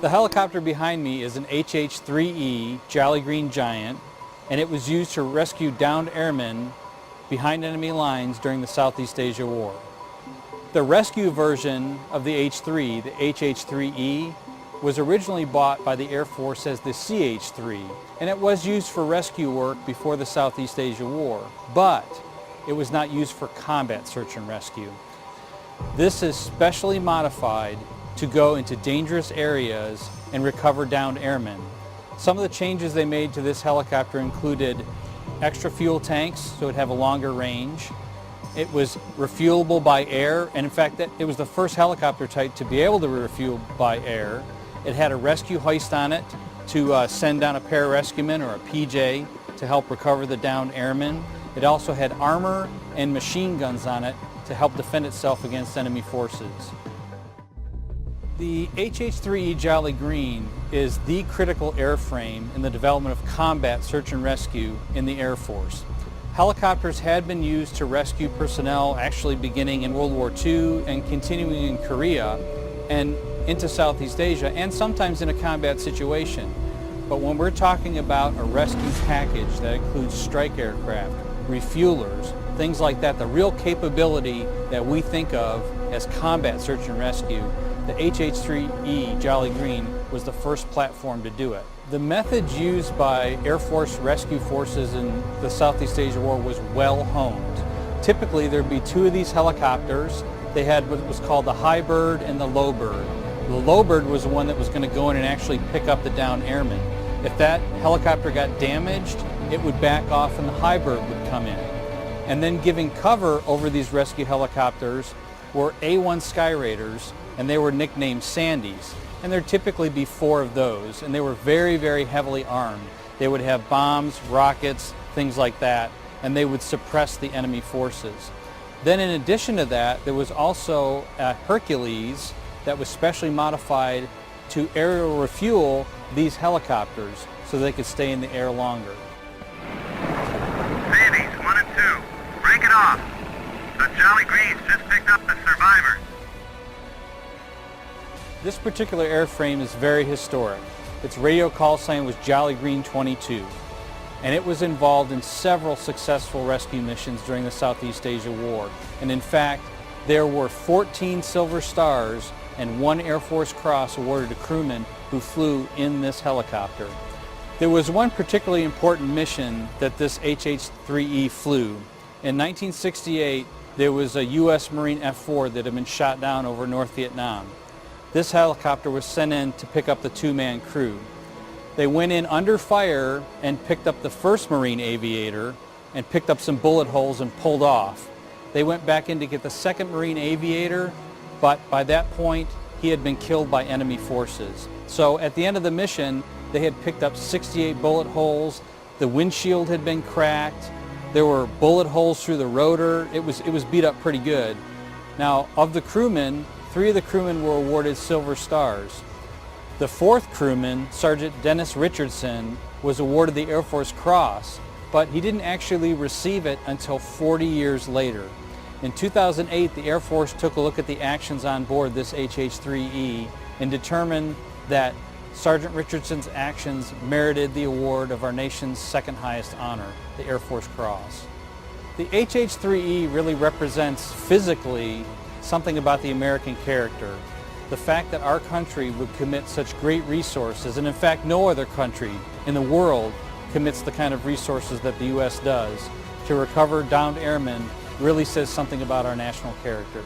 The helicopter behind me is an HH-3E Jolly Green Giant, and it was used to rescue downed airmen behind enemy lines during the Southeast Asia War. The rescue version of the H-3, the HH-3E, was originally bought by the Air Force as the CH-3, and it was used for rescue work before the Southeast Asia War, but it was not used for combat search and rescue. This is specially modified to go into dangerous areas and recover downed airmen. Some of the changes they made to this helicopter included extra fuel tanks, so it would have a longer range. It was refuelable by air, and in fact it was the first helicopter type to be able to refuel by air. It had a rescue hoist on it to send down a pararescueman or a PJ to help recover the downed airmen. It also had armor and machine guns on it to help defend itself against enemy forces. The HH-3E Jolly Green is the critical airframe in the development of combat search and rescue in the Air Force. Helicopters had been used to rescue personnel actually beginning in World War II and continuing in Korea and into Southeast Asia, and sometimes in a combat situation. But when we're talking about a rescue package that includes strike aircraft, refuelers, things like that, the real capability that we think of as combat search and rescue, the HH-3E Jolly Green was the first platform to do it. The methods used by Air Force rescue forces in the Southeast Asia War was well honed. Typically there'd be two of these helicopters. They had what was called the high bird and the low bird. The low bird was the one that was going to go in and actually pick up the downed airmen. If that helicopter got damaged, it would back off and the high bird would come in. And then giving cover over these rescue helicopters were A-1 Sky Raiders, and they were nicknamed Sandys. And there'd typically be 4 of those, and they were very, very heavily armed. They would have bombs, rockets, things like that, and they would suppress the enemy forces. Then in addition to that, there was also a Hercules that was specially modified to aerial refuel these helicopters so they could stay in the air longer. Sandys, 1 and 2, break it off. The Jolly Greens just picked up the survivors. This particular airframe is very historic. Its radio call sign was Jolly Green 22, and it was involved in several successful rescue missions during the Southeast Asia War. And in fact, there were 14 Silver Stars and 1 Air Force Cross awarded to crewmen who flew in this helicopter. There was one particularly important mission that this HH-3E flew. In 1968, there was a U.S. Marine F-4 that had been shot down over North Vietnam. This helicopter was sent in to pick up the 2-man crew. They went in under fire and picked up the first Marine aviator and picked up some bullet holes and pulled off. They went back in to get the second Marine aviator, but by that point he had been killed by enemy forces. So at the end of the mission, they had picked up 68 bullet holes, the windshield had been cracked, there were bullet holes through the rotor. It was beat up pretty good. Now, of the crewmen, 3 of the crewmen were awarded Silver Stars. The 4th crewman, Sergeant Dennis Richardson, was awarded the Air Force Cross, but he didn't actually receive it until 40 years later. In 2008, the Air Force took a look at the actions on board this HH-3E and determined that Sergeant Richardson's actions merited the award of our nation's second highest honor, the Air Force Cross. The HH-3E really represents physically something about the American character. The fact that our country would commit such great resources, and in fact no other country in the world commits the kind of resources that the U.S. does to recover downed airmen, really says something about our national character.